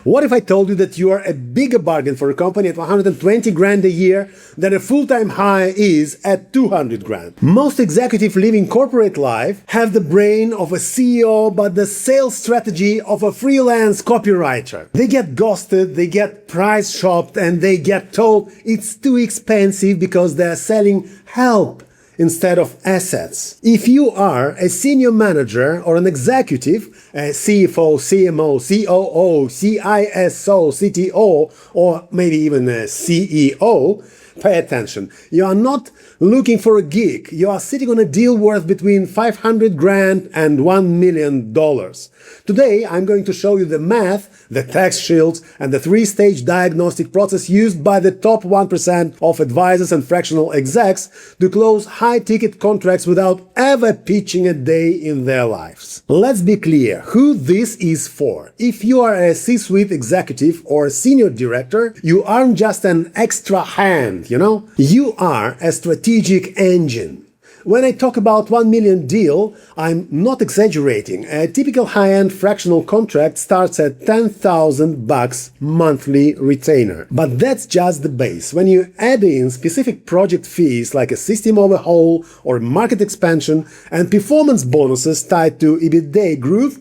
What if I told you that you are a bigger bargain for a company at 120 grand a year than a full-time hire is at 200 grand? Most executives living corporate life have the brain of a CEO but the sales strategy of a freelance copywriter. They get ghosted, they get price shopped, and they get told it's too expensive because they're selling help instead of assets. If you are a senior manager or an executive, a CFO, CMO, COO, CISO, CTO, or maybe even a CEO, pay attention. You are not looking for a gig. You are sitting on a deal worth between 500 grand and $1 million. Today, I'm going to show you the math, the tax shields, and the three-stage diagnostic process used by the top 1% of advisors and fractional execs to close high-ticket contracts without ever pitching a day in their lives. Let's be clear who this is for. If you are a C-suite executive or a senior director, you aren't just an extra hand, You are a strategic engine. When I talk about $1 million deal, I'm not exaggerating. A typical high-end fractional contract starts at $10,000 monthly retainer. But that's just the base. When you add in specific project fees like a system overhaul or market expansion and performance bonuses tied to EBITDA growth,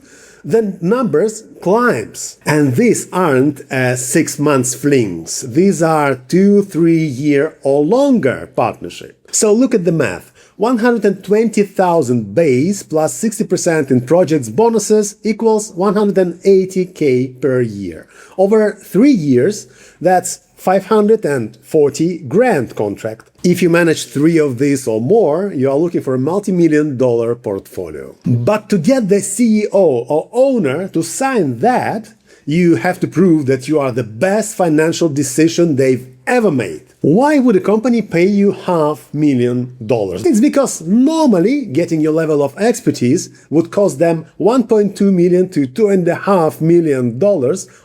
the numbers climbs. And these aren't 6 months flings. These are 2-3 year or longer partnership. So look at the math. 120,000 base plus 60% in projects bonuses equals 180K per year. Over 3 years, that's 540 grand contract. If you manage 3 of these or more, you are looking for a multi-million-dollar portfolio. But to get the CEO or owner to sign that, you have to prove that you are the best financial decision they've ever made. Why would a company pay you $500,000? It's because normally getting your level of expertise would cost them $1.2 million to $2.5 million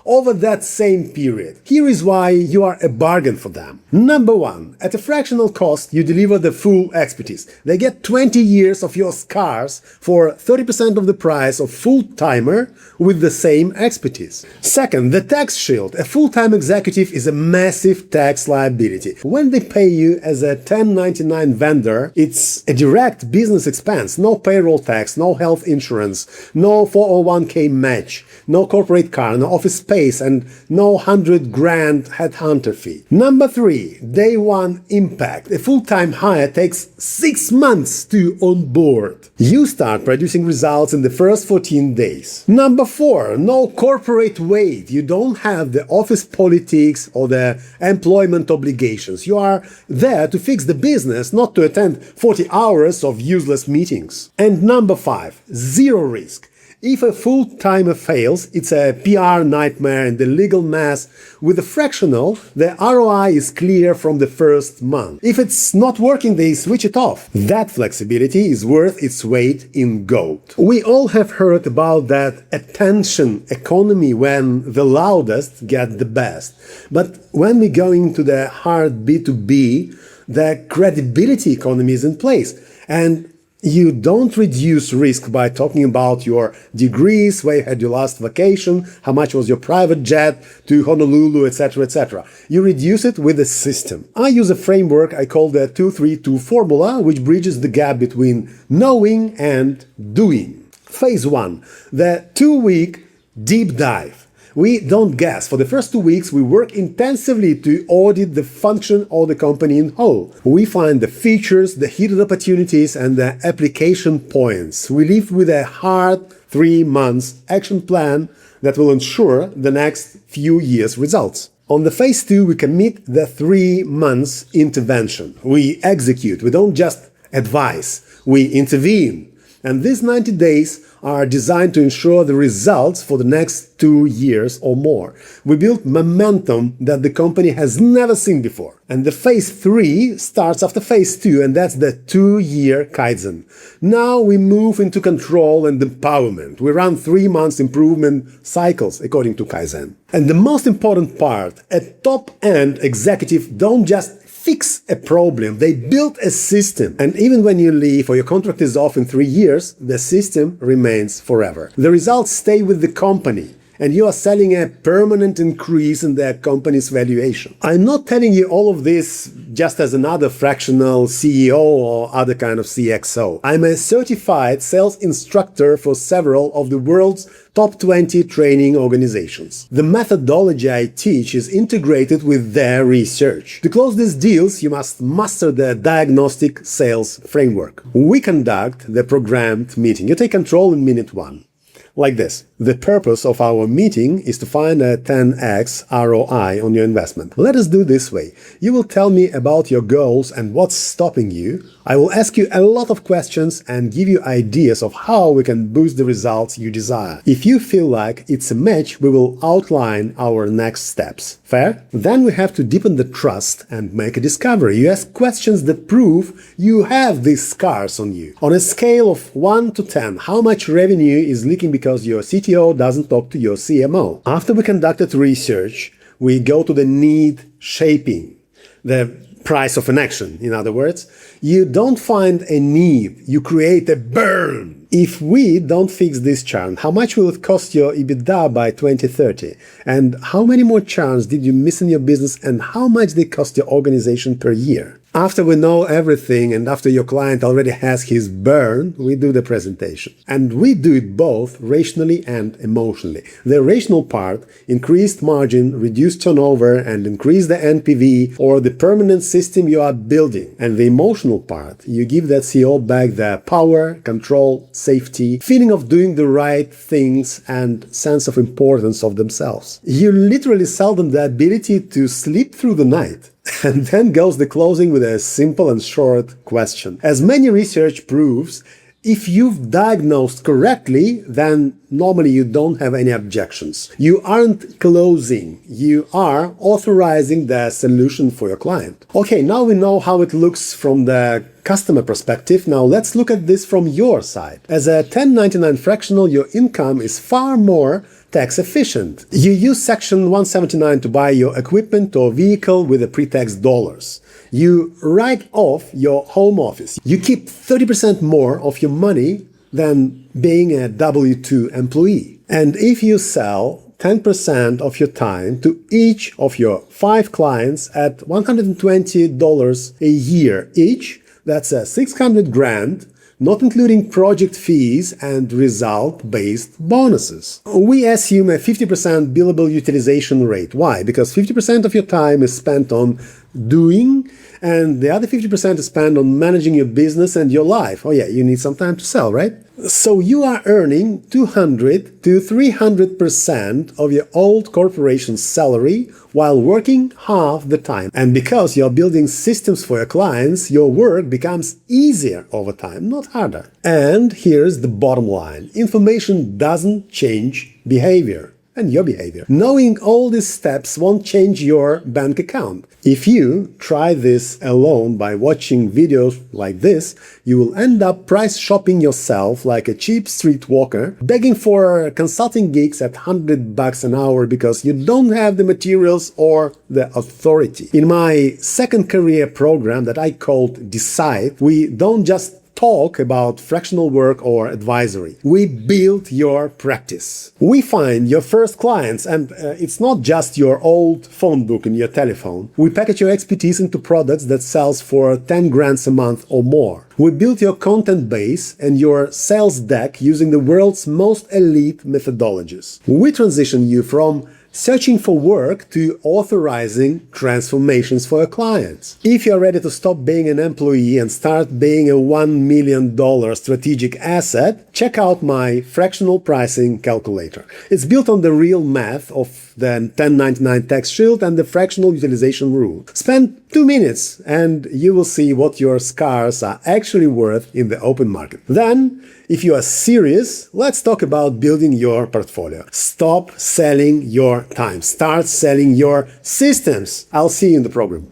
over that same period. Here is why you are a bargain for them. Number one, at a fractional cost, you deliver the full expertise. They get 20 years of your scars for 30% of the price of full-timer with the same expertise. Second, the tax shield. A full-time executive is a massive tax liability. When they pay you as a 1099 vendor, it's a direct business expense. No payroll tax, no health insurance, no 401k match, no corporate car, no office space, and no 100 grand headhunter fee. Number three, day one impact. A full-time hire takes 6 months to onboard. You start producing results in the first 14 days. Number four, no corporate weight. You don't have the office politics or the employment obligations. You are there to fix the business, not to attend 40 hours of useless meetings. And number five, zero risk. If a full-timer fails, it's a PR nightmare and the legal mess. With a fractional, the ROI is clear from the first month. If it's not working, they switch it off. That flexibility is worth its weight in gold. We all have heard about that attention economy when the loudest get the best. But when we go into the hard B2B, the credibility economy is in place. And you don't reduce risk by talking about your degrees, where you had your last vacation, how much was your private jet to Honolulu, etc., etc. You reduce it with a system. I use a framework I call the 2-3-2 formula, which bridges the gap between knowing and doing. Phase 1, the 2-week deep dive. We don't guess. For the first 2 weeks, we work intensively to audit the function of the company in whole. We find the features, the hidden opportunities, and the application points. We live with a hard 3 months action plan that will ensure the next few years' results. On the phase 2, we commit the 3 months intervention. We execute. We don't just advise. We intervene. And these 90 days are designed to ensure the results for the next 2 years or more. We build momentum that the company has never seen before. And the phase 3 starts after phase 2, and that's the 2-year Kaizen. Now we move into control and empowerment. We run 3 months improvement cycles according to Kaizen. And the most important part, a top-end executive don't just fix a problem, they build a system. And even when you leave or your contract is off in 3 years, the system remains forever. The results stay with the company and you are selling a permanent increase in their company's valuation. I'm not telling you all of this just as another fractional CEO or other kind of CXO. I'm a certified sales instructor for several of the world's top 20 training organizations. The methodology I teach is integrated with their research. To close these deals, you must master the diagnostic sales framework. We conduct the programmed meeting. You take control in minute 1. Like this. The purpose of our meeting is to find a 10x ROI on your investment. Let us do this way. You will tell me about your goals and what's stopping you. I will ask you a lot of questions and give you ideas of how we can boost the results you desire. If you feel like it's a match, we will outline our next steps. Fair? Then we have to deepen the trust and make a discovery. You ask questions that prove you have these scars on you. On a scale of 1 to 10, how much revenue is leaking because your CTO doesn't talk to your CMO? After we conducted research, we go to the need shaping, the price of an action, in other words. You don't find a need, you create a burn. If we don't fix this churn, how much will it cost your EBITDA by 2030? And how many more churns did you miss in your business, and how much they cost your organization per year? After we know everything and after your client already has his burn, we do the presentation. And we do it both rationally and emotionally. The rational part, increased margin, reduced turnover, and increase the NPV or the permanent system you are building. And the emotional part, you give that CEO back the power, control, safety, feeling of doing the right things, and sense of importance of themselves. You literally sell them the ability to sleep through the night. And then goes the closing with a simple and short question. As many research proves, if you've diagnosed correctly, then normally you don't have any objections. You aren't closing, you are authorizing the solution for your client. Okay, now we know how it looks from the customer perspective. Now let's look at this from your side. As a 1099 fractional, your income is far more tax efficient. You use Section 179 to buy your equipment or vehicle with a pre-tax dollars. You write off your home office. You keep 30% more of your money than being a W-2 employee. And if you sell 10% of your time to each of your 5 clients at $120 a year each, that's a 600 grand, not including project fees and result-based bonuses. We assume a 50% billable utilization rate. Why? Because 50% of your time is spent on doing, and the other 50% is spent on managing your business and your life. Oh yeah, you need some time to sell, right? So you are earning 200 to 300% of your old corporation's salary while working half the time. And because you're building systems for your clients, your work becomes easier over time, not harder. And here's the bottom line. Information doesn't change behavior. And your behavior. Knowing all these steps won't change your bank account. If you try this alone by watching videos like this, you will end up price shopping yourself like a cheap streetwalker, begging for consulting gigs at $100 an hour because you don't have the materials or the authority. In my second career program that I called Decide, we don't just talk about fractional work or advisory. We build your practice. We find your first clients, and it's not just your old phone book in your telephone. We package your expertise into products that sells for 10 grand a month or more. We build your content base and your sales deck using the world's most elite methodologies. We transition you from searching for work to authorizing transformations for your clients. If you're ready to stop being an employee and start being a $1 million strategic asset, check out my fractional pricing calculator. It's built on the real math of the 1099 tax shield and the fractional utilization rule. Spend 2 minutes and you will see what your scars are actually worth in the open market. Then, if you are serious, let's talk about building your portfolio. Stop selling your time. Start selling your systems. I'll see you in the program.